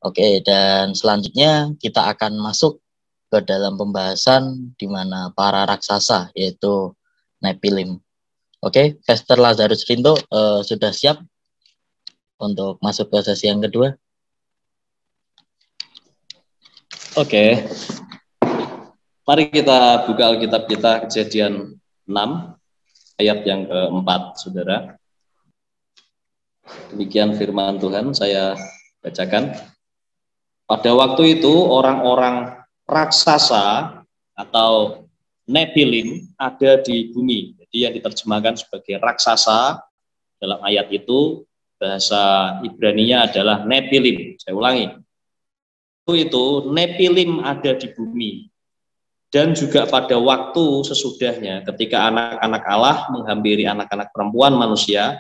Oke, dan selanjutnya kita akan masuk ke dalam pembahasan di mana para raksasa, yaitu Nephilim. Oke, Pastor Lazarus Rinto sudah siap untuk masuk ke sesi yang kedua? Oke. Mari kita buka Alkitab kita, Kejadian 6, ayat yang keempat, saudara. Demikian firman Tuhan, saya bacakan. Pada waktu itu orang-orang raksasa atau Nephilim ada di bumi. Jadi yang diterjemahkan sebagai raksasa dalam ayat itu, bahasa Ibrani-nya adalah Nephilim. Saya ulangi. Itu Nephilim ada di bumi. Dan juga pada waktu sesudahnya ketika anak-anak Allah menghampiri anak-anak perempuan manusia,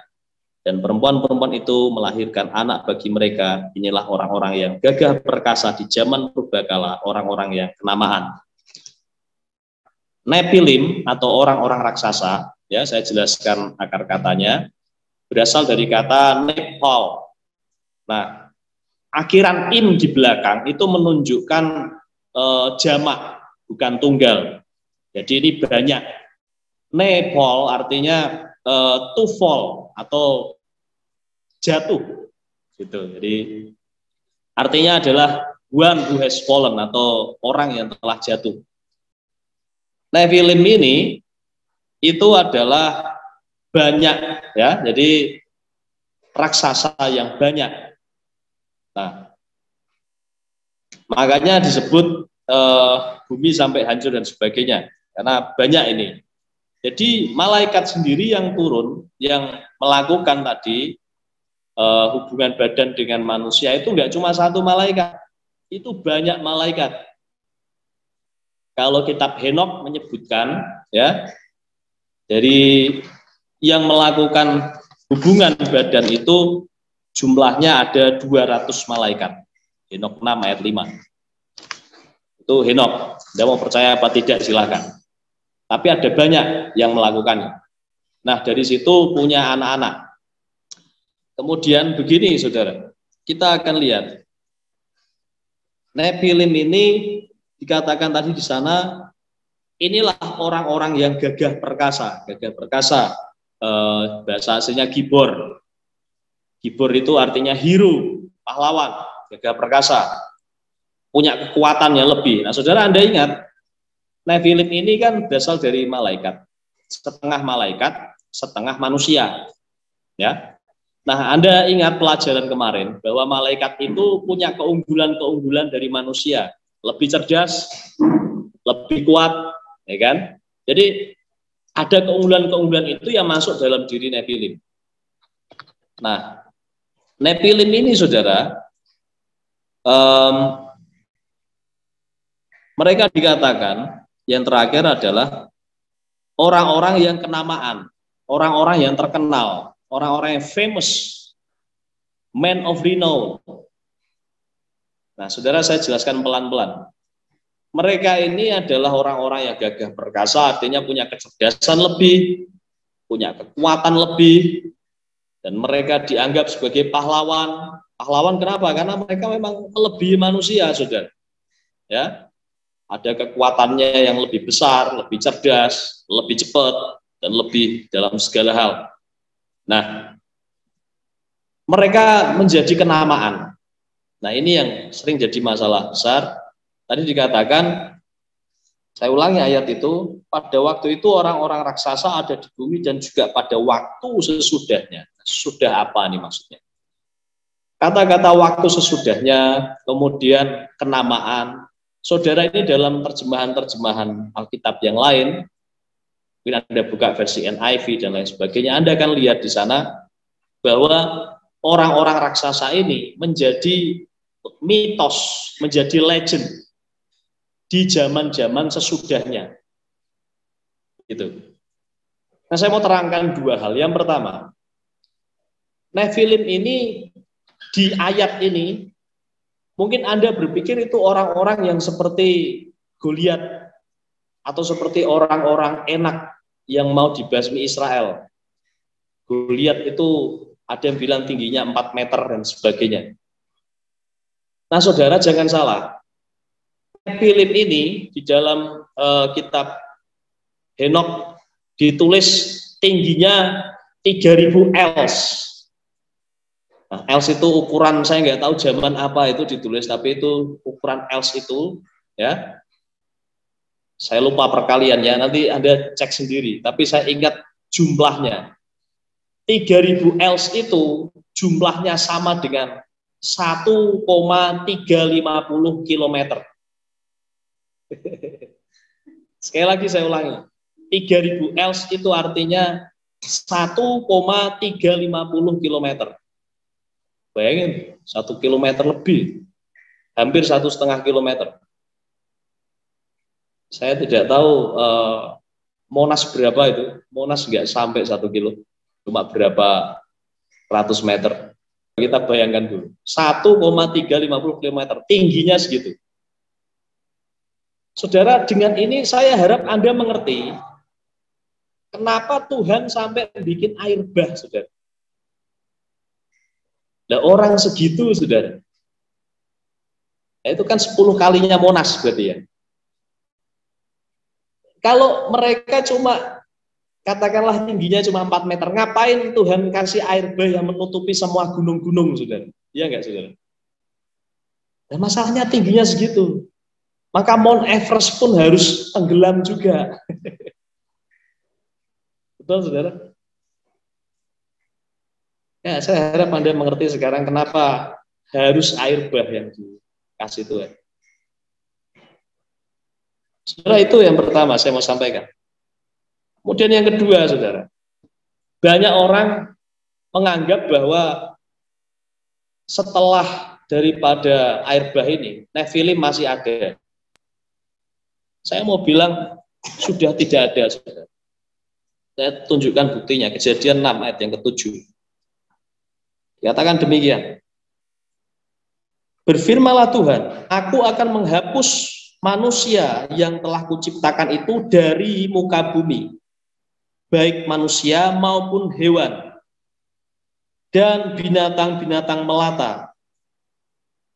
dan perempuan-perempuan itu melahirkan anak bagi mereka. Inilah orang-orang yang gagah perkasa di zaman purbakala, orang-orang yang kenamaan. Nephilim atau orang-orang raksasa, ya saya jelaskan akar katanya, berasal dari kata Nephal. Nah, akhiran im di belakang itu menunjukkan jamak, bukan tunggal. Jadi ini banyak. Nephal artinya to fall atau jatuh, gitu. Jadi artinya adalah one who has fallen atau orang yang telah jatuh. Nephilim ini itu adalah banyak, ya. Jadi raksasa yang banyak. Nah, makanya disebut bumi sampai hancur dan sebagainya, karena banyak ini. Jadi malaikat sendiri yang turun, yang melakukan tadi hubungan badan dengan manusia itu enggak cuma satu malaikat, itu banyak malaikat. Kalau kitab Henokh menyebutkan, ya, dari yang melakukan hubungan badan itu jumlahnya ada 200 malaikat. Henokh 6 ayat 5. Itu Henokh. Anda mau percaya apa tidak silakan. Tapi ada banyak yang melakukannya. Nah, dari situ punya anak-anak. Kemudian begini, saudara, kita akan lihat Nephilim ini dikatakan tadi di sana, inilah orang-orang yang gagah perkasa. Gagah perkasa, bahasa aslinya gibor. Gibor itu artinya hero, pahlawan, gagah perkasa, punya kekuatan yang lebih. Nah, saudara, Anda ingat, Nephilim ini kan berasal dari malaikat, setengah malaikat, setengah manusia, ya. Nah, Anda ingat pelajaran kemarin bahwa malaikat itu punya keunggulan-keunggulan dari manusia, lebih cerdas, lebih kuat, ya kan? Jadi ada keunggulan-keunggulan itu yang masuk dalam diri Nephilim. Nah, Nephilim ini, saudara, mereka dikatakan yang terakhir adalah orang-orang yang kenamaan, orang-orang yang terkenal, orang-orang yang famous, man of renown. Nah, saudara, saya jelaskan pelan-pelan. Mereka ini adalah orang-orang yang gagah perkasa, artinya punya kecerdasan lebih, punya kekuatan lebih, dan mereka dianggap sebagai pahlawan. Pahlawan kenapa? Karena mereka memang melebihi manusia, saudara. Ya, ada kekuatannya yang lebih besar, lebih cerdas, lebih cepat, dan lebih dalam segala hal. Nah, mereka menjadi kenamaan. Nah, ini yang sering jadi masalah besar. Tadi dikatakan, saya ulangi ayat itu, pada waktu itu orang-orang raksasa ada di bumi dan juga pada waktu sesudahnya. Sudah apa nih maksudnya? Kata-kata waktu sesudahnya, kemudian kenamaan. Saudara, ini dalam terjemahan-terjemahan Alkitab yang lain, mungkin Anda buka versi NIV dan lain sebagainya, Anda akan lihat di sana bahwa orang-orang raksasa ini menjadi mitos, menjadi legend di zaman-zaman sesudahnya. Gitu. Nah, saya mau terangkan dua hal. Yang pertama, Nephilim ini di ayat ini mungkin Anda berpikir itu orang-orang yang seperti Goliat atau seperti orang-orang enak yang mau dibasmi Israel. Goliat itu ada yang bilang tingginya 4 meter dan sebagainya. Nah, saudara jangan salah. Nephilim ini di dalam kitab Henok ditulis tingginya 3000 els. Nah, els itu ukuran, saya nggak tahu zaman apa itu ditulis, tapi itu ukuran els itu, ya. Saya lupa perkalian ya, nanti Anda cek sendiri. Tapi saya ingat jumlahnya. 3000 els itu jumlahnya sama dengan 1,350 kilometer. Sekali lagi saya ulangi. 3000 els itu artinya 1,350 kilometer. Bayangin, 1 kilometer lebih. Hampir 1,5 kilometer. Saya tidak tahu Monas berapa itu. Monas nggak sampai 1 kilo. Cuma berapa ratus meter. Kita bayangkan dulu. 1,350 kilometer. Tingginya segitu. Saudara, dengan ini saya harap Anda mengerti kenapa Tuhan sampai bikin air bah, saudara. Nah, orang segitu, saudara. Nah, itu kan 10 kalinya Monas berarti ya. Kalau mereka cuma, katakanlah tingginya cuma 4 meter, ngapain Tuhan kasih air bah yang menutupi semua gunung-gunung, saudara? Iya enggak, saudara? Dan masalahnya tingginya segitu. Maka Mount Everest pun harus tenggelam juga. Betul, saudara? Ya, saya harap Anda mengerti sekarang kenapa harus air bah yang dikasih Tuhan. Saudara, itu yang pertama saya mau sampaikan. Kemudian yang kedua, saudara. Banyak orang menganggap bahwa setelah daripada air bah ini, Nephilim masih ada. Saya mau bilang sudah tidak ada, saudara. Saya tunjukkan buktinya, Kejadian 6 ayat yang ke-7. Dikatakan demikian. Berfirmanlah Tuhan, aku akan menghapus manusia yang telah kuciptakan itu dari muka bumi, baik manusia maupun hewan, dan binatang-binatang melata,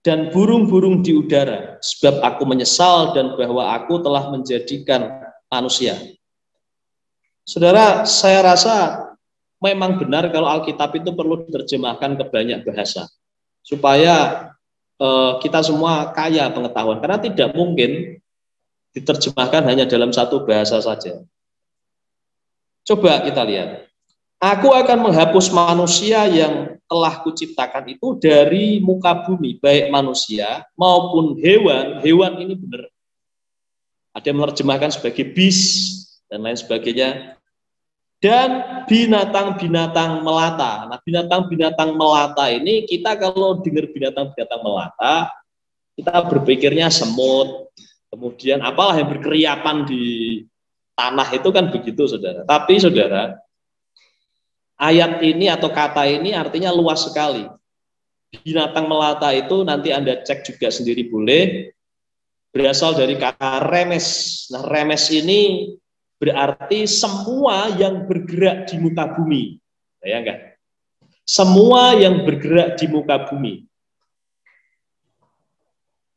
dan burung-burung di udara, sebab aku menyesal dan bahwa aku telah menjadikan manusia. Saudara, saya rasa memang benar kalau Alkitab itu perlu diterjemahkan ke banyak bahasa, supaya kita semua kaya pengetahuan, karena tidak mungkin diterjemahkan hanya dalam satu bahasa saja. Coba kita lihat. Aku akan menghapus manusia yang telah kuciptakan itu dari muka bumi, baik manusia maupun hewan. Hewan ini benar. Ada yang menerjemahkan sebagai bis dan lain sebagainya. Dan binatang-binatang melata. Nah, binatang-binatang melata ini, kita kalau dengar binatang-binatang melata, kita berpikirnya semut, kemudian apalah yang berkeriapan di tanah itu kan begitu, saudara. Tapi, saudara, ayat ini atau kata ini artinya luas sekali. Binatang melata itu nanti Anda cek juga sendiri boleh, berasal dari kata remes. Nah, remes ini berarti semua yang bergerak di muka bumi. Ya enggak? Semua yang bergerak di muka bumi.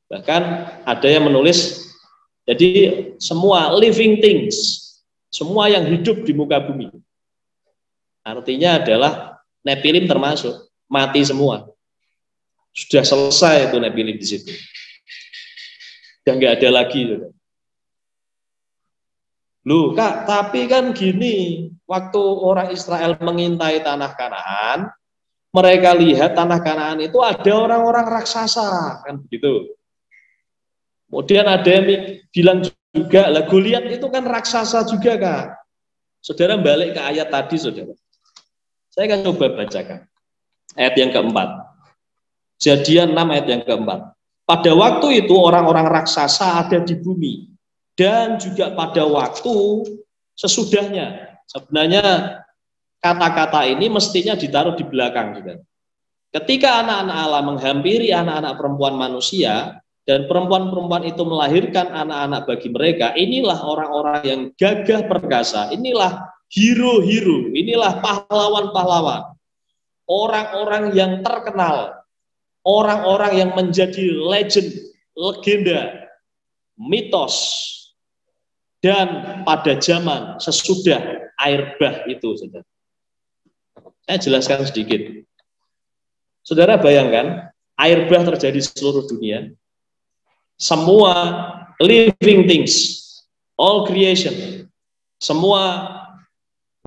Bahkan ada yang menulis, jadi semua living things, semua yang hidup di muka bumi. Artinya adalah Nephilim termasuk, mati semua. Sudah selesai itu Nephilim di situ. Dan nggak ada lagi. Loh, Kak, tapi kan gini, waktu orang Israel mengintai tanah Kanaan, mereka lihat tanah Kanaan itu ada orang-orang raksasa, kan begitu. Kemudian ada yang bilang juga, lah Goliat itu kan raksasa juga, Kak. Saudara balik ke ayat tadi, saudara. Saya akan coba bacakan. Ayat yang keempat. Kejadian 6 ayat yang keempat. Pada waktu itu orang-orang raksasa ada di bumi. Dan juga pada waktu sesudahnya. Sebenarnya kata-kata ini mestinya ditaruh di belakang. Juga. Ketika anak-anak Allah menghampiri anak-anak perempuan manusia, dan perempuan-perempuan itu melahirkan anak-anak bagi mereka, inilah orang-orang yang gagah perkasa, inilah hero-hero, inilah pahlawan-pahlawan, orang-orang yang terkenal. orang-orang yang menjadi legend, legenda, mitos, dan pada zaman sesudah air bah itu, saudara. Saya jelaskan sedikit. Saudara bayangkan, air bah terjadi di seluruh dunia. Semua living things, all creation, semua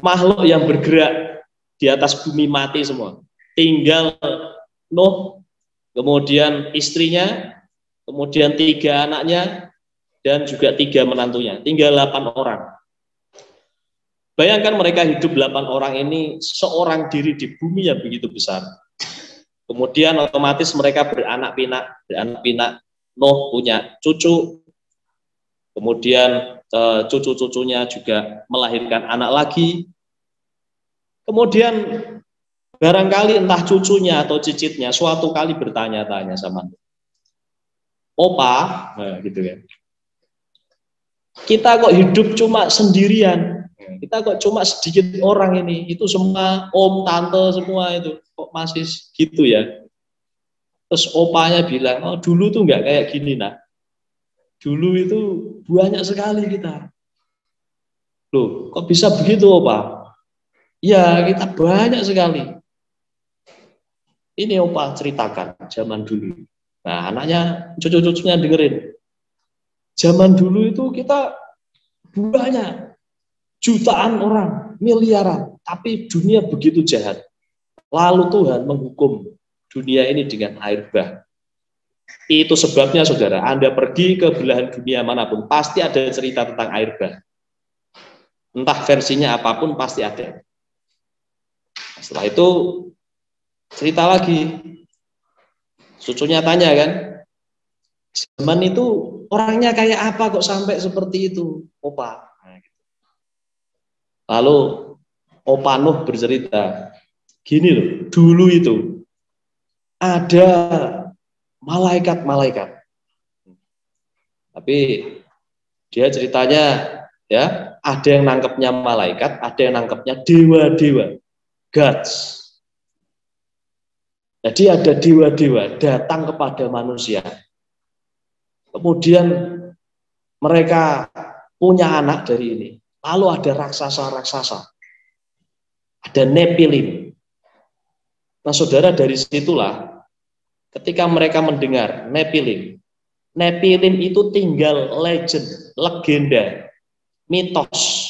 makhluk yang bergerak di atas bumi mati semua. Tinggal Nuh, kemudian istrinya, kemudian 3 anaknya, dan juga 3 menantunya. Tinggal 8 orang. Bayangkan mereka hidup 8 orang ini seorang diri di bumi yang begitu besar. Kemudian otomatis mereka beranak pinak. Nuh punya cucu, kemudian cucu-cucunya juga melahirkan anak lagi. Kemudian barangkali entah cucunya atau cicitnya suatu kali bertanya-tanya sama Nuh, Opa, nah, gitu kan. Kita kok hidup cuma sendirian, kita kok cuma sedikit orang ini, itu semua om, tante semua itu kok masih gitu ya. Terus opanya bilang, oh dulu tuh nggak kayak gini nak, dulu itu banyak sekali kita. Loh, kok bisa begitu opa? Ya kita banyak sekali. Ini opa ceritakan zaman dulu. Nah anaknya, cucu-cucunya dengerin. Zaman dulu itu kita banyak, jutaan orang, miliaran, tapi dunia begitu jahat. Lalu Tuhan menghukum dunia ini dengan air bah. Itu sebabnya saudara, Anda pergi ke belahan dunia manapun, pasti ada cerita tentang air bah. Entah versinya apapun, pasti ada. Setelah itu, cerita lagi. Cucunya tanya kan, zaman itu orangnya kayak apa kok sampai seperti itu, Opa? Lalu Opa Nuh bercerita, gini loh, dulu itu ada malaikat-malaikat. Tapi dia ceritanya ya, ada yang nangkepnya malaikat, ada yang nangkepnya dewa-dewa, gods. Jadi ada dewa-dewa datang kepada manusia. Kemudian mereka punya anak dari ini. Lalu ada raksasa-raksasa. Ada Nephilim. Nah saudara, dari situlah ketika mereka mendengar Nephilim. Nephilim itu tinggal legend, legenda, mitos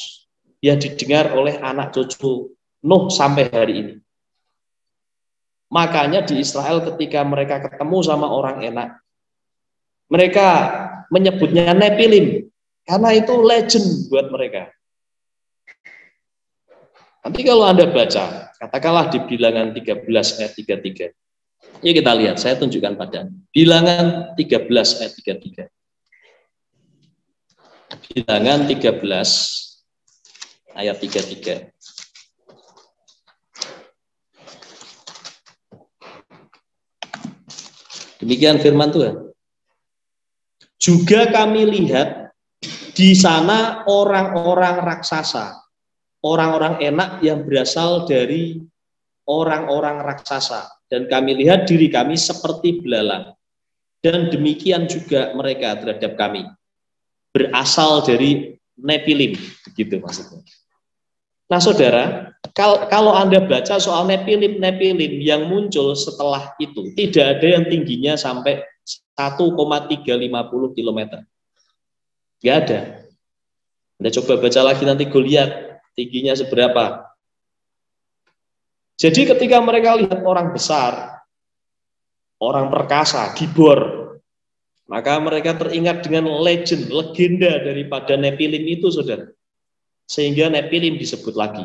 yang didengar oleh anak cucu Nuh sampai hari ini. Makanya di Israel ketika mereka ketemu sama orang enak, mereka menyebutnya Nephilim karena itu legend buat mereka. Nanti kalau Anda baca, katakanlah di Bilangan 13 ayat 33. Yuk kita lihat, saya tunjukkan pada Bilangan 13 ayat 33. Bilangan 13 ayat 33. Demikian firman Tuhan. Juga kami lihat di sana orang-orang raksasa, orang-orang enak yang berasal dari orang-orang raksasa, dan kami lihat diri kami seperti belalang, dan demikian juga mereka terhadap kami, berasal dari Nephilim, begitu maksudnya. Nah saudara, kalau Anda baca soal Nephilim yang muncul setelah itu, tidak ada yang tingginya sampai 1,350 km. Nggak ada. Anda coba baca lagi nanti Goliat, tingginya seberapa. Jadi ketika mereka lihat orang besar, orang perkasa, gibor, maka mereka teringat dengan legend, legenda daripada Nephilim itu, saudara. Sehingga Nephilim disebut lagi.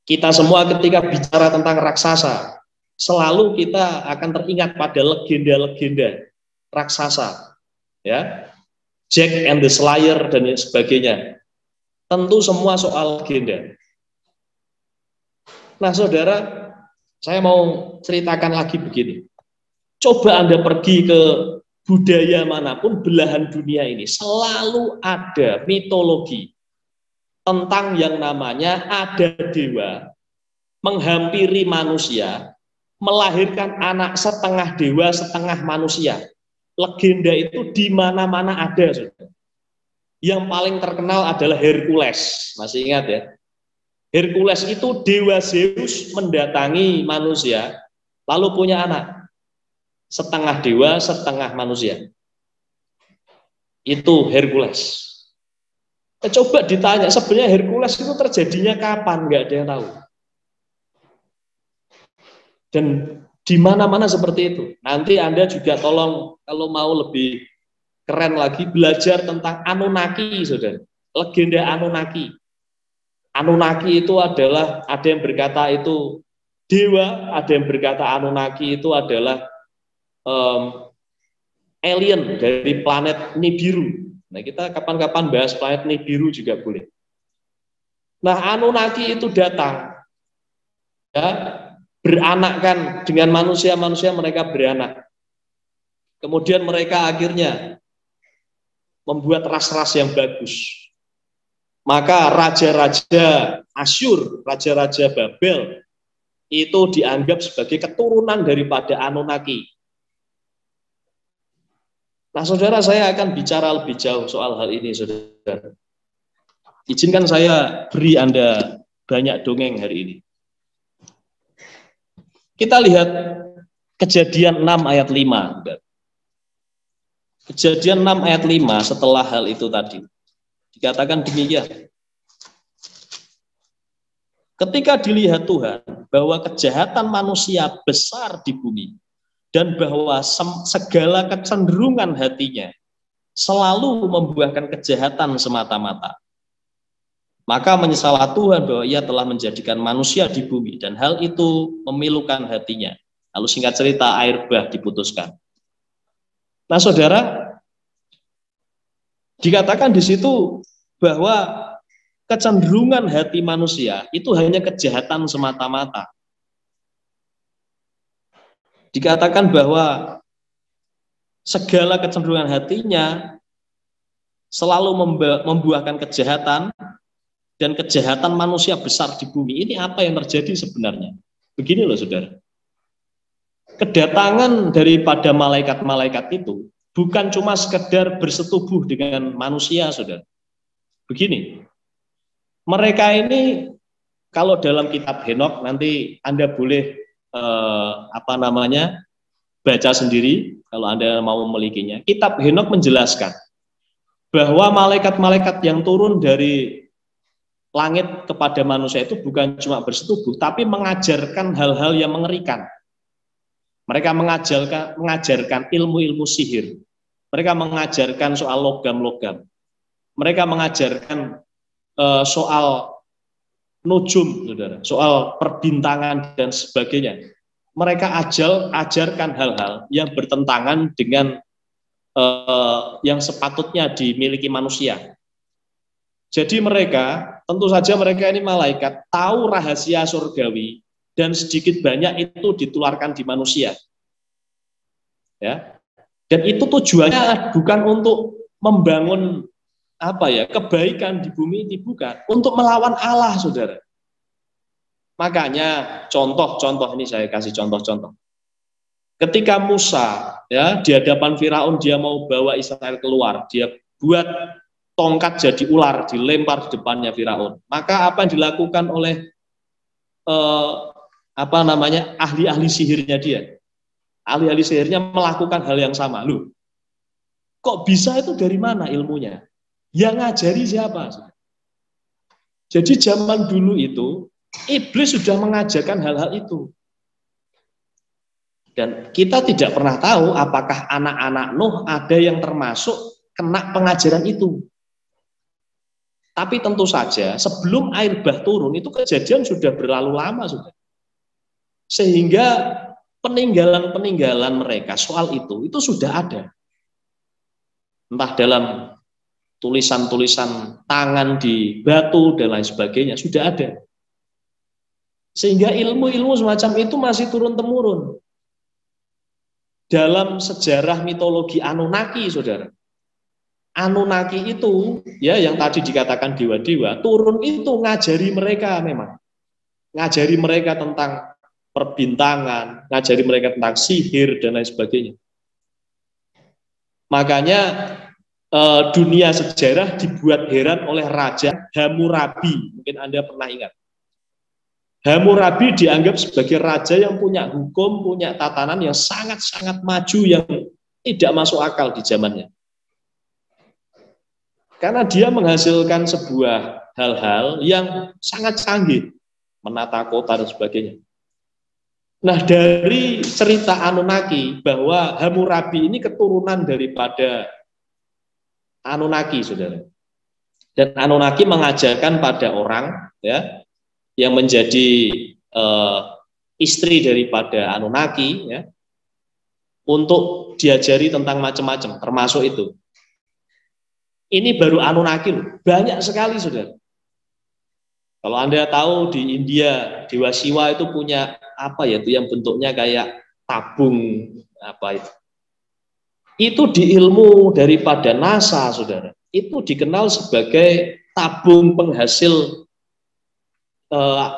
Kita semua ketika bicara tentang raksasa, selalu kita akan teringat pada legenda-legenda raksasa, ya, Jack and the Slayer dan sebagainya. Tentu semua soal legenda. Nah, saudara, saya mau ceritakan lagi begini. Coba Anda pergi ke budaya manapun belahan dunia ini, selalu ada mitologi tentang yang namanya ada dewa menghampiri manusia, melahirkan anak setengah dewa, setengah manusia. Legenda itu di mana-mana ada, saudara. Yang paling terkenal adalah Hercules. Masih ingat ya? Hercules itu dewa Zeus mendatangi manusia, lalu punya anak. Setengah dewa, setengah manusia. Itu Hercules. Coba ditanya, sebenarnya Hercules itu terjadinya kapan? Nggak ada yang tahu. Dan di mana-mana seperti itu. Nanti Anda juga tolong, kalau mau lebih keren lagi, belajar tentang Anunnaki, saudara. Legenda Anunnaki. Anunnaki itu adalah, ada yang berkata itu dewa, ada yang berkata Anunnaki itu adalah alien dari planet Nibiru. Nah, kita kapan-kapan bahas planet Nibiru juga boleh. Nah, Anunnaki itu datang, ya, beranakkan dengan manusia-manusia, mereka beranak. Kemudian mereka akhirnya membuat ras-ras yang bagus. Maka raja-raja Asyur, raja-raja Babel, itu dianggap sebagai keturunan daripada Anunnaki. Nah, saudara, saya akan bicara lebih jauh soal hal ini, saudara. Izinkan saya beri Anda banyak dongeng hari ini. Kita lihat Kejadian 6 ayat 5. Kejadian 6 ayat 5 setelah hal itu tadi. Dikatakan demikian. Ketika dilihat Tuhan bahwa kejahatan manusia besar di bumi dan bahwa segala kecenderungan hatinya selalu membuahkan kejahatan semata-mata, maka menyesallah Tuhan bahwa ia telah menjadikan manusia di bumi dan hal itu memilukan hatinya. Lalu singkat cerita, air bah diputuskan. Nah, saudara, dikatakan di situ bahwa kecenderungan hati manusia itu hanya kejahatan semata-mata. Dikatakan bahwa segala kecenderungan hatinya selalu membuahkan kejahatan dan kejahatan manusia besar di bumi. Ini apa yang terjadi sebenarnya? Begini loh, saudara. Kedatangan daripada malaikat-malaikat itu bukan cuma sekedar bersetubuh dengan manusia, saudara. Begini, mereka ini kalau dalam kitab Henokh, nanti Anda boleh baca sendiri kalau Anda mau memilikinya. Kitab Henokh menjelaskan bahwa malaikat-malaikat yang turun dari langit kepada manusia itu bukan cuma bersetubuh, tapi mengajarkan hal-hal yang mengerikan. Mereka mengajarkan ilmu-ilmu sihir. Mereka mengajarkan soal logam-logam. Mereka mengajarkan soal nujum, saudara, soal perbintangan dan sebagainya. Mereka ajarkan hal-hal yang bertentangan dengan yang sepatutnya dimiliki manusia. Jadi mereka, tentu saja mereka ini malaikat, tahu rahasia surgawi dan sedikit banyak itu ditularkan di manusia. Ya. Dan itu tujuannya bukan untuk membangun kebaikan di bumi ini, bukan, untuk melawan Allah, saudara. Makanya contoh ini saya kasih contoh-contoh. Ketika Musa ya di hadapan Firaun, dia mau bawa Israel keluar, dia buat tongkat jadi ular, dilempar di depannya Firaun. Maka apa yang dilakukan oleh ahli-ahli sihirnya dia? Ahli-ahli sihirnya melakukan hal yang sama. Loh, kok bisa itu, dari mana ilmunya? Yang ngajari siapa? Jadi zaman dulu itu iblis sudah mengajarkan hal-hal itu. Dan kita tidak pernah tahu apakah anak-anak Nuh ada yang termasuk kena pengajaran itu. Tapi tentu saja sebelum air bah turun itu kejadian sudah berlalu lama sudah. Sehingga peninggalan-peninggalan mereka soal itu sudah ada. Entah dalam tulisan-tulisan tangan di batu dan lain sebagainya, sudah ada. Sehingga ilmu-ilmu semacam itu masih turun-temurun. Dalam sejarah mitologi Anunnaki, saudara. Anunnaki itu, ya yang tadi dikatakan dewa-dewa, turun itu ngajari mereka memang. Ngajari mereka tentang perbintangan, ngajari mereka tentang sihir dan lain sebagainya. Makanya dunia sejarah dibuat heran oleh Raja Hammurabi. Mungkin Anda pernah ingat. Hammurabi dianggap sebagai raja yang punya hukum, punya tatanan yang sangat-sangat maju, yang tidak masuk akal di zamannya. Karena dia menghasilkan sebuah hal-hal yang sangat canggih, menata kota dan sebagainya. Nah, dari cerita Anunnaki bahwa Hammurabi ini keturunan daripada Anunnaki, saudara. Dan Anunnaki mengajarkan pada orang, ya, yang menjadi istri daripada Anunnaki, ya, untuk diajari tentang macam-macam, termasuk itu. Ini baru Anunnaki loh, banyak sekali, saudara. Kalau Anda tahu di India, Dewa Siwa itu punya apa ya, itu yang bentuknya kayak tabung apa itu. Itu di ilmu daripada NASA, saudara. Itu dikenal sebagai tabung penghasil,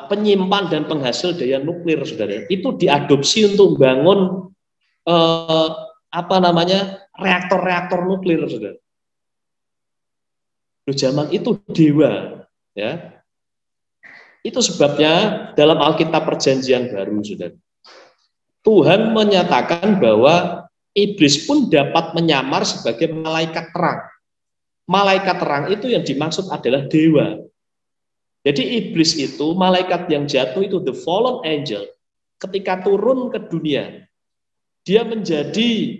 penyimpan dan penghasil daya nuklir, saudara. Itu diadopsi untuk membangun reaktor-reaktor nuklir, saudara. Di zaman itu dewa, ya. Itu sebabnya dalam Alkitab Perjanjian Baru, saudara, Tuhan menyatakan bahwa iblis pun dapat menyamar sebagai malaikat terang. Malaikat terang itu yang dimaksud adalah dewa. Jadi iblis itu, malaikat yang jatuh itu, the fallen angel, ketika turun ke dunia, dia menjadi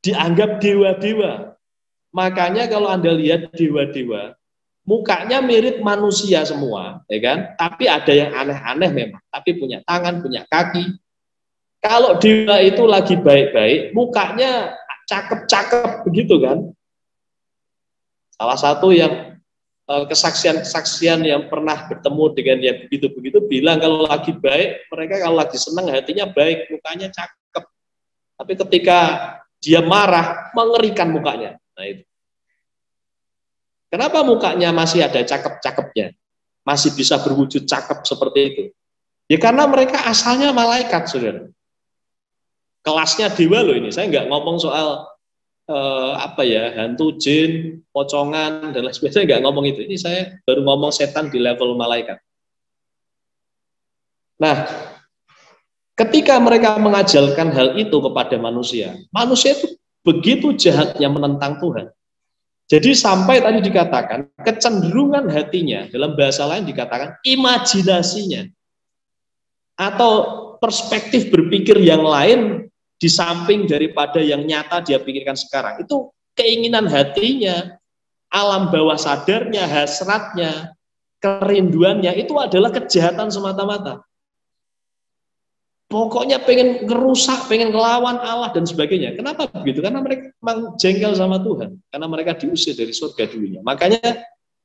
dianggap dewa-dewa. Makanya kalau Anda lihat dewa-dewa, mukanya mirip manusia semua, ya kan? Tapi ada yang aneh-aneh memang, tapi punya tangan, punya kaki. Kalau dewa itu lagi baik-baik, mukanya cakep-cakep begitu kan? Salah satu yang kesaksian-kesaksian yang pernah bertemu dengan yang begitu-begitu bilang kalau lagi baik, mereka kalau lagi senang hatinya baik, mukanya cakep. Tapi ketika dia marah, mengerikan mukanya. Nah itu. Kenapa mukanya masih ada cakep-cakepnya? Masih bisa berwujud cakep seperti itu? Ya karena mereka asalnya malaikat, saudara. Kelasnya dewa loh ini. Saya nggak ngomong soal hantu, jin, pocongan, dan lain sebagainya. Saya nggak ngomong itu. Ini saya baru ngomong setan di level malaikat. Nah, ketika mereka mengajarkan hal itu kepada manusia, manusia itu begitu jahatnya menentang Tuhan. Jadi sampai tadi dikatakan kecenderungan hatinya, dalam bahasa lain dikatakan imajinasinya atau perspektif berpikir yang lain di samping daripada yang nyata dia pikirkan sekarang. Itu keinginan hatinya, alam bawah sadarnya, hasratnya, kerinduannya, itu adalah kejahatan semata-mata. Pokoknya pengen ngerusak, pengen ngelawan Allah dan sebagainya. Kenapa begitu? Karena mereka memang jengkel sama Tuhan. Karena mereka diusir dari surga dulunya. Makanya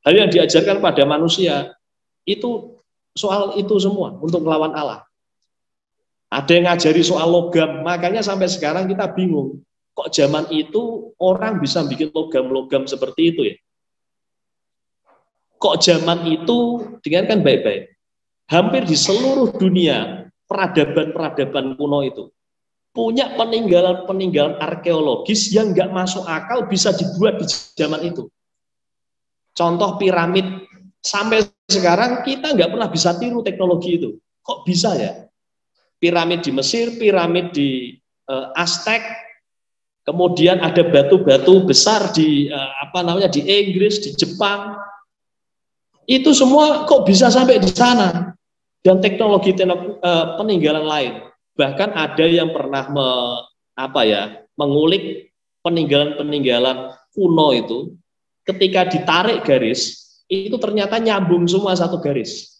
hal yang diajarkan pada manusia itu soal itu semua untuk melawan Allah. Ada yang ngajari soal logam. Makanya sampai sekarang kita bingung. Kok zaman itu orang bisa bikin logam-logam seperti itu ya? Kok zaman itu dengarkan baik-baik. Hampir di seluruh dunia peradaban-peradaban kuno itu punya peninggalan-peninggalan arkeologis yang nggak masuk akal bisa dibuat di zaman itu. Contoh piramid, sampai sekarang kita nggak pernah bisa tiru teknologi itu. Kok bisa ya? Piramid di Mesir, piramid di Aztec, kemudian ada batu-batu besar di di Inggris, di Jepang. Itu semua kok bisa sampai di sana? Dan teknologi peninggalan lain. Bahkan ada yang pernah mengulik peninggalan-peninggalan kuno itu, ketika ditarik garis, itu ternyata nyambung semua satu garis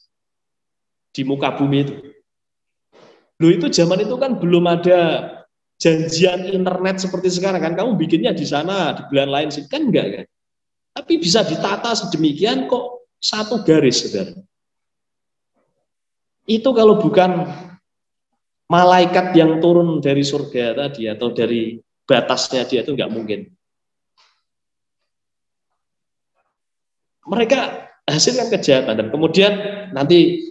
di muka bumi itu. Loh, itu zaman itu kan belum ada janjian internet seperti sekarang kan, kamu bikinnya di sana, di belahan lain sih, kan enggak kan? Tapi bisa ditata sedemikian kok satu garis, saudara. Itu kalau bukan malaikat yang turun dari surga tadi atau dari batasnya dia, itu nggak mungkin. Mereka hasilkan kejahatan dan kemudian nanti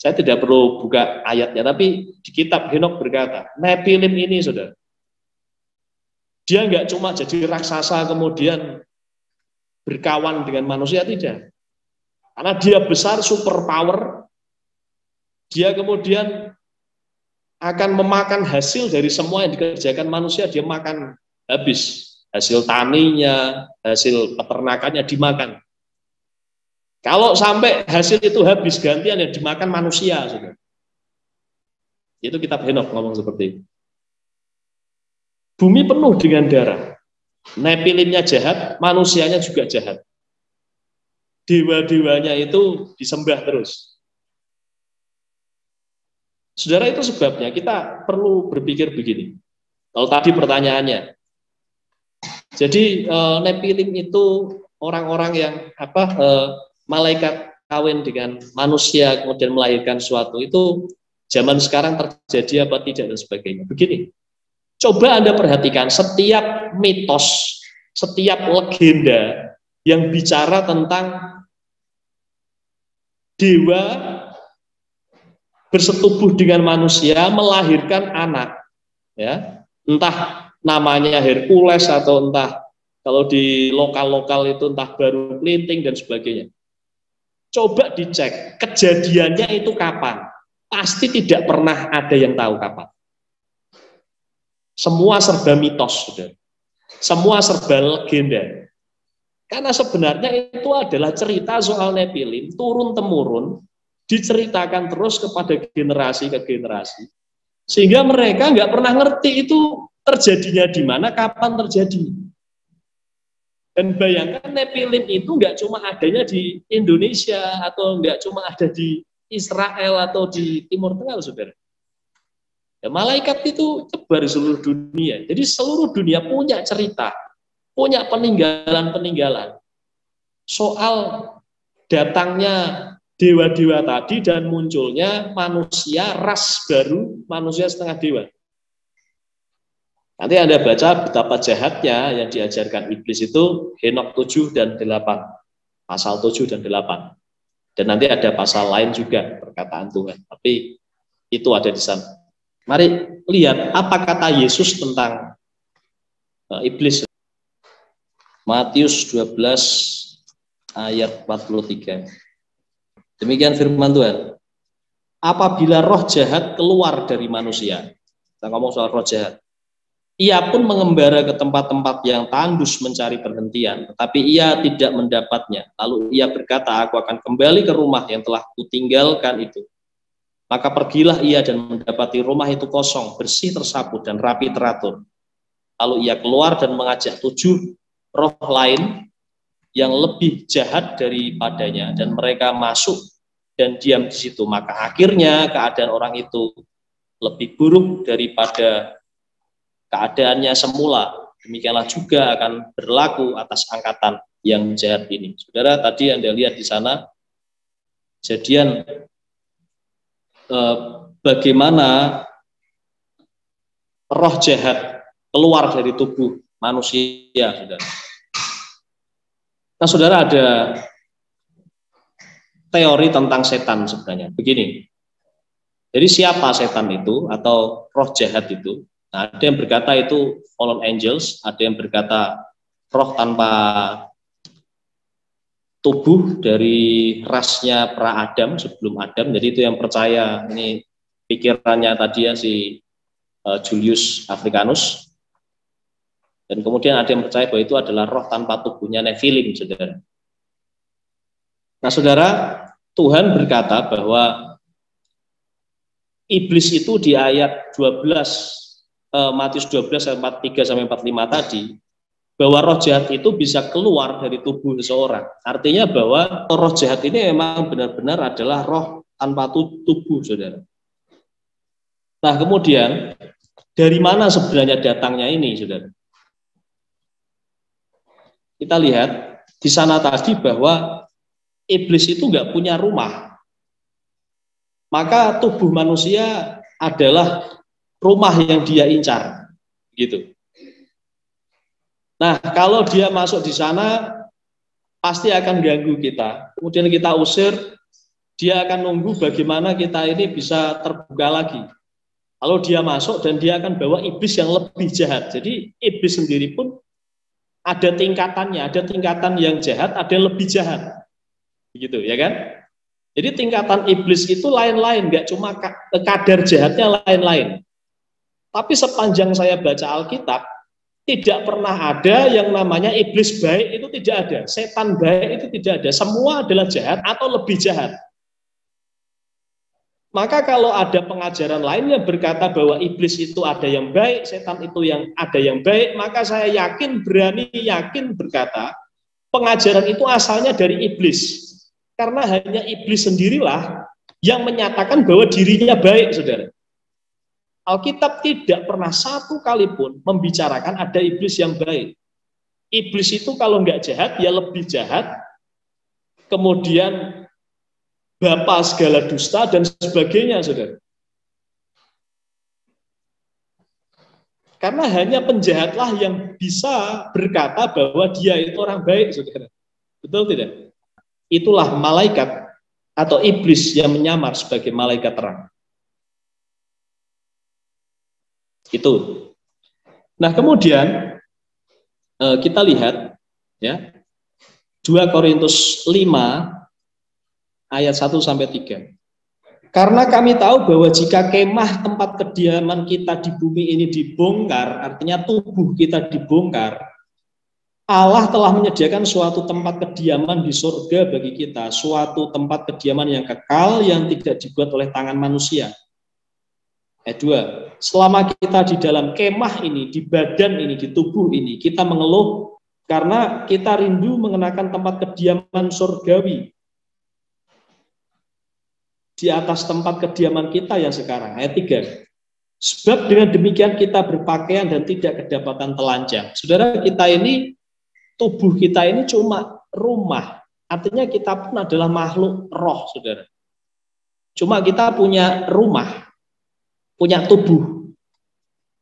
Saya tidak perlu buka ayatnya, tapi di kitab Henokh berkata, Nephilim ini, saudara, dia nggak cuma jadi raksasa kemudian berkawan dengan manusia, tidak. Karena dia besar, super power, dia kemudian akan memakan hasil dari semua yang dikerjakan manusia, dia makan habis. Hasil taninya, hasil peternakannya dimakan. Kalau sampai hasil itu habis, gantian yang dimakan manusia. Saudara. Itu kitab Henokh ngomong seperti itu. Bumi penuh dengan darah. Nephilimnya jahat, manusianya juga jahat. Dewa-dewanya itu disembah terus. Saudara, itu sebabnya kita perlu berpikir begini. Kalau tadi pertanyaannya, jadi Nephilim itu orang-orang yang malaikat kawin dengan manusia kemudian melahirkan sesuatu, itu zaman sekarang terjadi apa tidak dan sebagainya. Begini, coba Anda perhatikan setiap mitos, setiap legenda yang bicara tentang dewa bersetubuh dengan manusia melahirkan anak, ya, entah namanya Hercules atau entah kalau di lokal-lokal itu entah baru pelinting dan sebagainya. Coba dicek kejadiannya itu kapan. Pasti tidak pernah ada yang tahu kapan. Semua serba mitos, saudara. Semua serba legenda. Karena sebenarnya itu adalah cerita soal Nephilim turun-temurun, diceritakan terus kepada generasi ke generasi. Sehingga mereka nggak pernah ngerti itu terjadinya di mana, kapan terjadi. Dan bayangkan Nephilim itu nggak cuma adanya di Indonesia atau nggak cuma ada di Israel atau di Timur Tengah, saudara. Ya, malaikat itu tebar di seluruh dunia. Jadi seluruh dunia punya cerita, punya peninggalan-peninggalan soal datangnya dewa-dewa tadi dan munculnya manusia ras baru, manusia setengah dewa. Nanti Anda baca betapa jahatnya yang diajarkan iblis itu Henokh 7 dan 8. Pasal 7 dan 8. Dan nanti ada pasal lain juga perkataan Tuhan. Tapi itu ada di sana. Mari lihat apa kata Yesus tentang iblis. Matius 12 ayat 43. Demikian firman Tuhan. Apabila roh jahat keluar dari manusia. Kita ngomong soal roh jahat. Ia pun mengembara ke tempat-tempat yang tandus mencari perhentian, tetapi ia tidak mendapatnya. Lalu ia berkata, aku akan kembali ke rumah yang telah kutinggalkan itu. Maka pergilah ia dan mendapati rumah itu kosong, bersih tersapu dan rapi teratur. Lalu ia keluar dan mengajak 7 roh lain yang lebih jahat daripadanya, dan mereka masuk dan diam di situ. Maka akhirnya keadaan orang itu lebih buruk daripada keadaannya semula. Demikianlah juga akan berlaku atas angkatan yang jahat ini. Saudara, tadi Anda lihat di sana kejadian bagaimana roh jahat keluar dari tubuh manusia, saudara. Nah, saudara, ada teori tentang setan sebenarnya. Begini, jadi siapa setan itu atau roh jahat itu? Nah, ada yang berkata itu fallen angels, ada yang berkata roh tanpa tubuh dari rasnya pra-Adam sebelum Adam. Jadi itu yang percaya, ini pikirannya tadi ya si Julius Africanus. Dan kemudian ada yang percaya bahwa itu adalah roh tanpa tubuhnya Nephilim, saudara. Nah, saudara, Tuhan berkata bahwa iblis itu di ayat 12 Matius 12 ayat 43 sampai 45 tadi, bahwa roh jahat itu bisa keluar dari tubuh seseorang. Artinya bahwa roh jahat ini memang benar-benar adalah roh tanpa tubuh, saudara. Nah, kemudian dari mana sebenarnya datangnya ini, saudara? Kita lihat di sana tadi bahwa iblis itu nggak punya rumah. Maka tubuh manusia adalah rumah yang dia incar, gitu. Nah, kalau dia masuk di sana, pasti akan ganggu kita. Kemudian kita usir, Dia akan nunggu bagaimana kita ini bisa terbuka lagi. Kalau dia masuk dan dia akan bawa iblis yang lebih jahat. Jadi iblis sendiri pun ada tingkatannya, ada tingkatan yang jahat, ada yang lebih jahat. Begitu, ya kan? Jadi tingkatan iblis itu lain-lain, nggak cuma kadar jahatnya lain-lain. Tapi sepanjang saya baca Alkitab, tidak pernah ada yang namanya iblis baik, itu tidak ada. Setan baik itu tidak ada. Semua adalah jahat atau lebih jahat. Maka kalau ada pengajaran lain yang berkata bahwa iblis itu ada yang baik, setan itu yang ada yang baik, maka saya berani yakin berkata, pengajaran itu asalnya dari iblis. Karena hanya iblis sendirilah yang menyatakan bahwa dirinya baik, saudara. Alkitab tidak pernah satu kali pun membicarakan ada iblis yang baik. Iblis itu kalau nggak jahat, ya lebih jahat. Kemudian bapa segala dusta dan sebagainya, saudara. Karena hanya penjahatlah yang bisa berkata bahwa dia itu orang baik, saudara. Betul tidak? Itulah malaikat atau iblis yang menyamar sebagai malaikat terang. Itu. Nah, kemudian kita lihat ya 2 Korintus 5 ayat 1 sampai 3. Karena kami tahu bahwa jika kemah tempat kediaman kita di bumi ini dibongkar, artinya tubuh kita dibongkar, Allah telah menyediakan suatu tempat kediaman di surga bagi kita, suatu tempat kediaman yang kekal yang tidak dibuat oleh tangan manusia. Ayat 2. Selama kita di dalam kemah ini, di badan ini, di tubuh ini, kita mengeluh karena kita rindu mengenakan tempat kediaman surgawi di atas tempat kediaman kita yang sekarang. Ayat 3. Sebab dengan demikian kita berpakaian dan tidak kedapatan telanjang. Saudara, kita ini, tubuh kita ini cuma rumah. Artinya kita pun adalah makhluk roh, saudara. Cuma kita punya rumah, punya tubuh.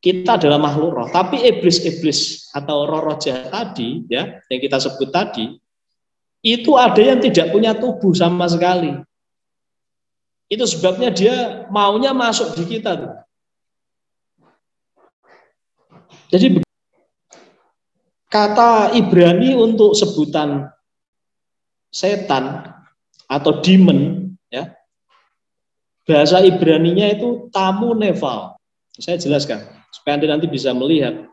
Kita adalah makhluk roh. Tapi iblis-iblis atau roh-roh jahat tadi, ya, yang kita sebut tadi, itu ada yang tidak punya tubuh sama sekali. Itu sebabnya dia maunya masuk di kita tuh. Jadi kata Ibrani untuk sebutan setan atau demon, ya, bahasa Ibraninya itu tamu neval. Saya jelaskan supaya Anda nanti bisa melihat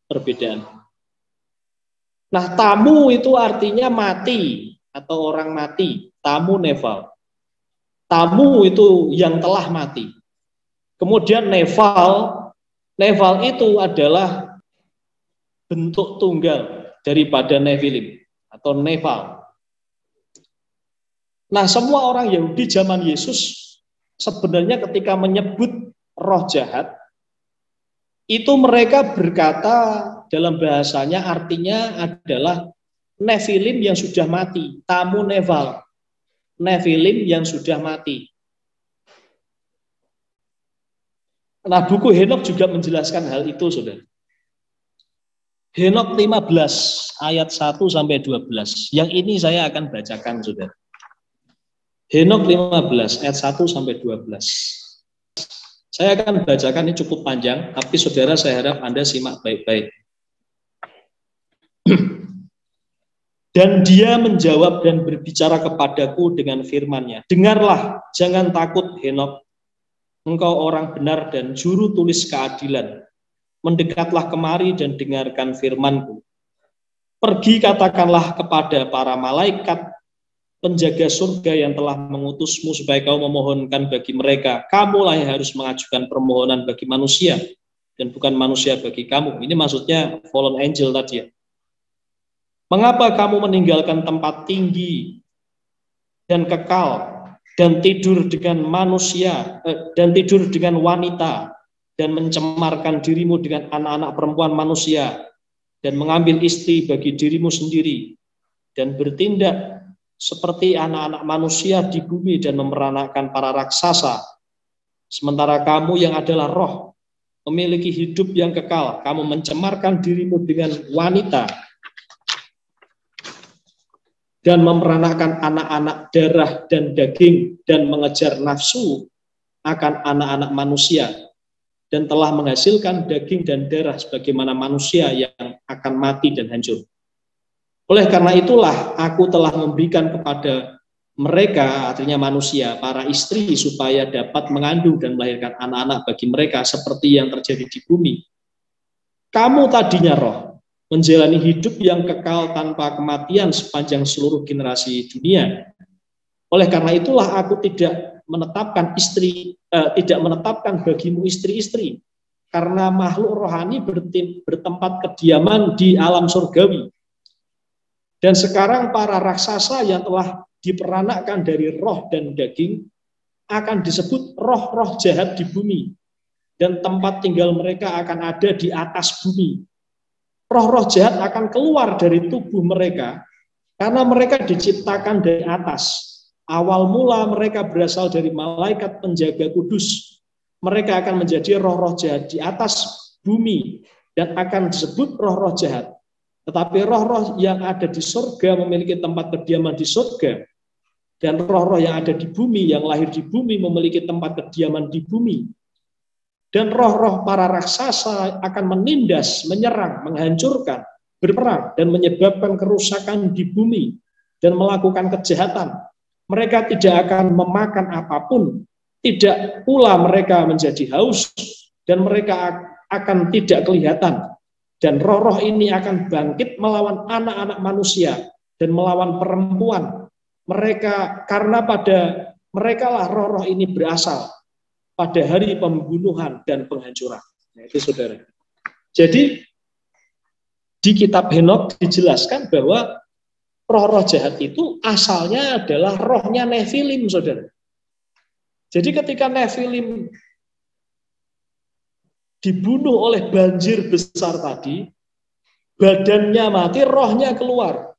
perbedaan. Nah, tamu itu artinya mati atau orang mati, tamu neval. Tamu itu yang telah mati. Kemudian neval itu adalah bentuk tunggal daripada Nephilim atau neval. Nah, semua orang Yahudi zaman Yesus sebenarnya ketika menyebut roh jahat, itu mereka berkata dalam bahasanya artinya adalah Nephilim yang sudah mati, tamu neval. Nephilim yang sudah mati. Nah, buku Henok juga menjelaskan hal itu, saudara. Henok 15 ayat 1 sampai 12. Yang ini saya akan bacakan, saudara. Henok 15 ayat 1 sampai 12. Saya akan bacakan, ini cukup panjang, tapi saudara saya harap Anda simak baik-baik. Dan dia menjawab dan berbicara kepadaku dengan firman-Nya. Dengarlah, jangan takut Henok. Engkau orang benar dan juru tulis keadilan. Mendekatlah kemari dan dengarkan firman-Ku. Pergi katakanlah kepada para malaikat penjaga surga yang telah mengutusmu supaya kau memohonkan bagi mereka. Kamulah yang harus mengajukan permohonan bagi manusia dan bukan manusia bagi kamu. Ini maksudnya fallen angel tadi ya. Mengapa kamu meninggalkan tempat tinggi dan kekal dan tidur dengan manusia dan tidur dengan wanita dan mencemarkan dirimu dengan anak-anak perempuan manusia dan mengambil istri bagi dirimu sendiri dan bertindak seperti anak-anak manusia di bumi dan memeranakan para raksasa, sementara kamu yang adalah roh memiliki hidup yang kekal, kamu mencemarkan dirimu dengan wanita dan memperanakan anak-anak darah dan daging dan mengejar nafsu akan anak-anak manusia dan telah menghasilkan daging dan darah sebagaimana manusia yang akan mati dan hancur. Oleh karena itulah aku telah memberikan kepada mereka, artinya manusia, para istri supaya dapat mengandung dan melahirkan anak-anak bagi mereka seperti yang terjadi di bumi. Kamu tadinya roh, menjalani hidup yang kekal tanpa kematian sepanjang seluruh generasi dunia. Oleh karena itulah aku tidak menetapkan bagimu istri-istri, karena makhluk rohani bertempat kediaman di alam surgawi. Dan sekarang para raksasa yang telah diperanakkan dari roh dan daging akan disebut roh-roh jahat di bumi, dan tempat tinggal mereka akan ada di atas bumi. Roh-roh jahat akan keluar dari tubuh mereka karena mereka diciptakan dari atas. Awal mula mereka berasal dari malaikat penjaga kudus. Mereka akan menjadi roh-roh jahat di atas bumi dan akan disebut roh-roh jahat. Tetapi roh-roh yang ada di surga memiliki tempat kediaman di surga. Dan roh-roh yang ada di bumi, yang lahir di bumi, memiliki tempat kediaman di bumi. Dan roh-roh para raksasa akan menindas, menyerang, menghancurkan, berperang, dan menyebabkan kerusakan di bumi, dan melakukan kejahatan. Mereka tidak akan memakan apapun, tidak pula mereka menjadi haus, dan mereka akan tidak kelihatan. Dan roh-roh ini akan bangkit melawan anak-anak manusia dan melawan perempuan. Mereka, karena pada mereka lah roh-roh ini berasal pada hari pembunuhan dan penghancuran. Nah, itu saudara. Jadi di kitab Henok dijelaskan bahwa roh-roh jahat itu asalnya adalah rohnya Nefilim, saudara. Jadi ketika Nefilim dibunuh oleh banjir besar tadi, badannya mati, rohnya keluar.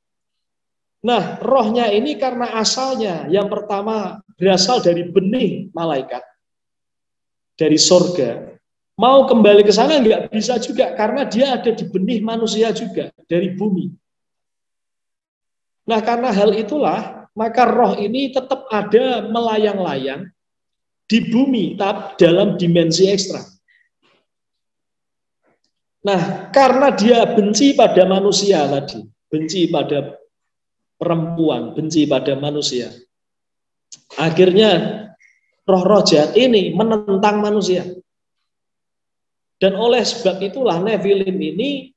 Nah, rohnya ini karena asalnya yang pertama berasal dari benih malaikat, dari surga. Mau kembali ke sana nggak bisa juga, karena dia ada di benih manusia juga, dari bumi. Nah, karena hal itulah, maka roh ini tetap ada melayang-layang di bumi, tapi dalam dimensi ekstra. Nah, karena dia benci pada manusia tadi, benci pada perempuan, benci pada manusia, akhirnya roh-roh jahat ini menentang manusia. Dan oleh sebab itulah Nefilim ini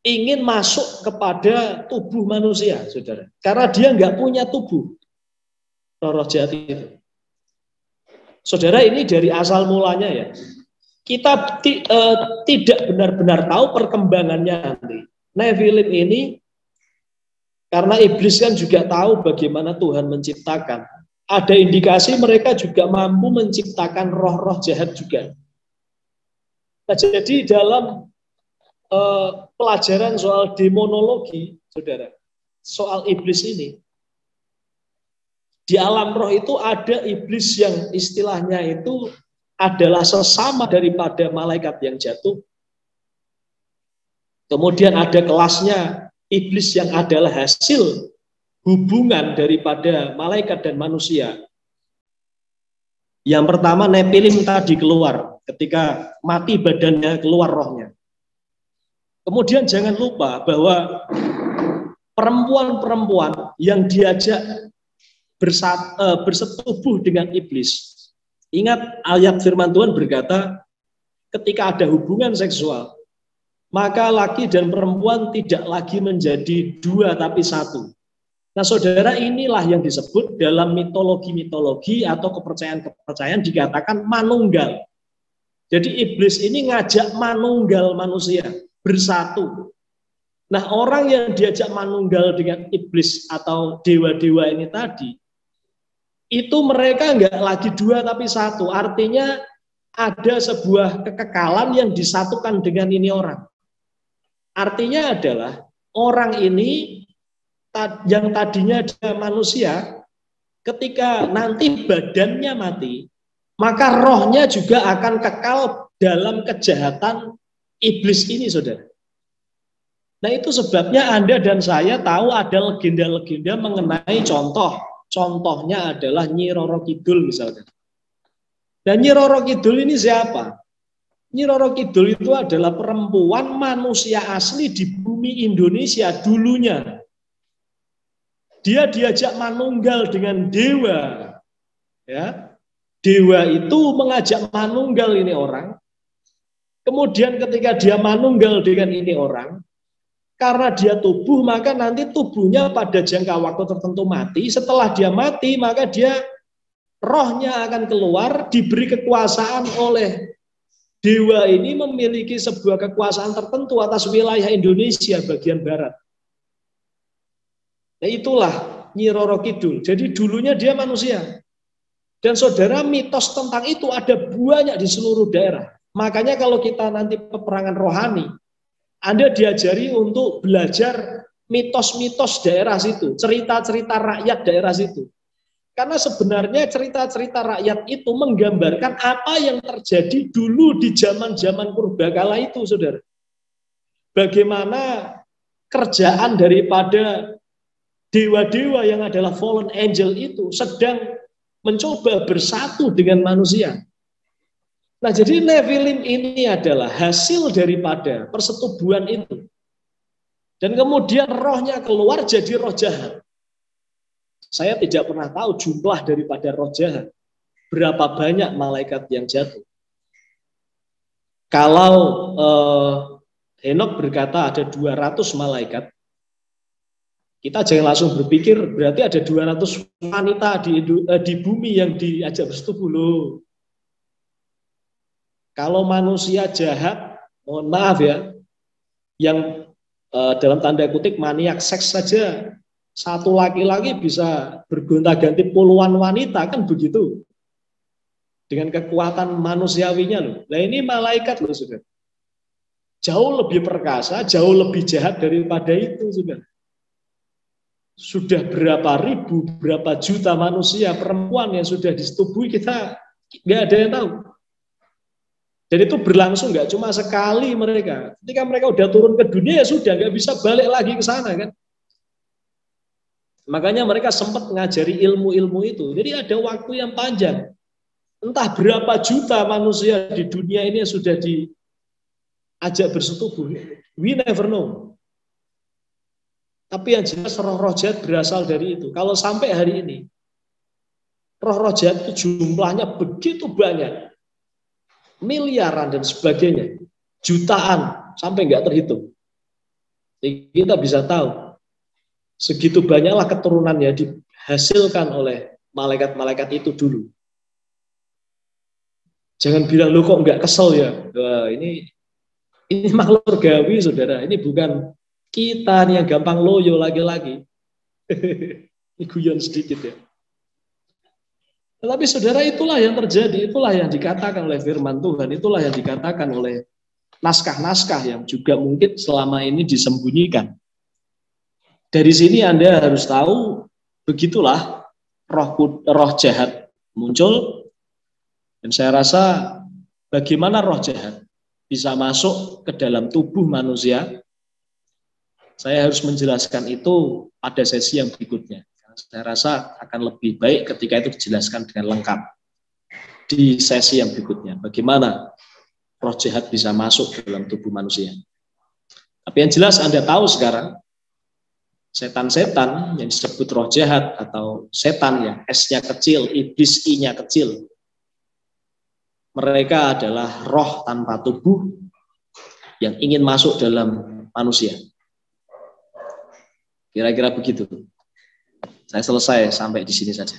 ingin masuk kepada tubuh manusia, saudara. Karena dia nggak punya tubuh, roh-roh jahat itu. Saudara, ini dari asal mulanya ya. Kita tidak benar-benar tahu perkembangannya nanti. Nefilim ini, karena iblis kan juga tahu bagaimana Tuhan menciptakan. Ada indikasi mereka juga mampu menciptakan roh-roh jahat juga. Nah, jadi dalam pelajaran soal demonologi, saudara, soal iblis ini, di alam roh itu ada iblis yang istilahnya itu adalah sesama daripada malaikat yang jatuh. Kemudian ada kelasnya iblis yang adalah hasil hubungan daripada malaikat dan manusia. Yang pertama Nefilim tadi keluar, ketika mati badannya keluar rohnya. Kemudian jangan lupa bahwa perempuan-perempuan yang diajak bersetubuh dengan iblis. Ingat ayat firman Tuhan berkata, ketika ada hubungan seksual, maka laki dan perempuan tidak lagi menjadi dua tapi satu. Nah, saudara, inilah yang disebut dalam mitologi-mitologi atau kepercayaan-kepercayaan dikatakan manunggal. Jadi iblis ini ngajak manunggal manusia bersatu. Nah, orang yang diajak manunggal dengan iblis atau dewa-dewa ini tadi, itu mereka nggak lagi dua tapi satu. Artinya ada sebuah kekekalan yang disatukan dengan ini orang. Artinya adalah orang ini yang tadinya dia manusia, ketika nanti badannya mati, maka rohnya juga akan kekal dalam kejahatan iblis ini, saudara. Nah itu sebabnya Anda dan saya tahu ada legenda-legenda mengenai contoh. Contohnya adalah Nyi Roro Kidul misalnya. Dan Nyi Roro Kidul ini siapa? Nyi Roro Kidul itu adalah perempuan manusia asli di bumi Indonesia dulunya. Dia diajak manunggal dengan dewa. Ya. Dewa itu mengajak manunggal ini orang. Kemudian ketika dia manunggal dengan ini orang, karena dia tubuh, maka nanti tubuhnya pada jangka waktu tertentu mati. Setelah dia mati, maka dia rohnya akan keluar, diberi kekuasaan oleh dewa ini, memiliki sebuah kekuasaan tertentu atas wilayah Indonesia bagian barat. Nah itulah Nyi Roro Kidul. Jadi dulunya dia manusia. Dan saudara, mitos tentang itu ada banyak di seluruh daerah. Makanya kalau kita nanti peperangan rohani, Anda diajari untuk belajar mitos-mitos daerah situ, cerita-cerita rakyat daerah situ. Karena sebenarnya cerita-cerita rakyat itu menggambarkan apa yang terjadi dulu di zaman-zaman purbakala itu, saudara. Bagaimana kerjaan daripada dewa-dewa yang adalah fallen angel itu sedang mencoba bersatu dengan manusia. Nah, jadi Nephilim ini adalah hasil daripada persetubuhan itu. Dan kemudian rohnya keluar jadi roh jahat. Saya tidak pernah tahu jumlah daripada roh jahat. Berapa banyak malaikat yang jatuh. Kalau Henok berkata ada 200 malaikat, kita jangan langsung berpikir berarti ada 200 wanita di bumi yang diajak bersetubuh loh. Kalau manusia jahat, mohon maaf ya, yang dalam tanda kutip maniak seks saja, satu laki-laki bisa bergonta-ganti puluhan wanita, kan begitu. Dengan kekuatan manusiawinya loh. Nah ini malaikat loh, saudara. Jauh lebih perkasa, jauh lebih jahat daripada itu, saudara. Sudah berapa ribu, berapa juta manusia, perempuan yang sudah disetubui, kita nggak ada yang tahu. Dan itu berlangsung nggak cuma sekali mereka. Ketika mereka udah turun ke dunia ya sudah nggak bisa balik lagi ke sana kan. Makanya mereka sempat mengajari ilmu-ilmu itu. Jadi ada waktu yang panjang. Entah berapa juta manusia di dunia ini yang sudah diajak bersetubuh. We never know. Tapi yang jelas roh-roh jahat berasal dari itu. Kalau sampai hari ini roh-roh jahat itu jumlahnya begitu banyak. Miliaran dan sebagainya, jutaan sampai nggak terhitung. Jadi kita bisa tahu segitu banyaklah keturunan yang dihasilkan oleh malaikat-malaikat itu dulu. Jangan bilang lo kok nggak kesel ya. Wah, ini makhluk surgawi, saudara. Ini bukan kita nih yang gampang loyo lagi-lagi. Ini guyon sedikit ya. Tetapi saudara, itulah yang terjadi, itulah yang dikatakan oleh firman Tuhan, itulah yang dikatakan oleh naskah-naskah yang juga mungkin selama ini disembunyikan. Dari sini Anda harus tahu, begitulah roh jahat muncul, dan saya rasa bagaimana roh jahat bisa masuk ke dalam tubuh manusia, saya harus menjelaskan itu pada sesi yang berikutnya. Saya rasa akan lebih baik ketika itu dijelaskan dengan lengkap di sesi yang berikutnya. Bagaimana roh jahat bisa masuk ke dalam tubuh manusia. Tapi yang jelas Anda tahu sekarang, setan-setan yang disebut roh jahat atau setan yang S-nya kecil, iblis I-nya kecil, mereka adalah roh tanpa tubuh yang ingin masuk dalam manusia. Kira-kira begitu. Saya selesai sampai di sini saja.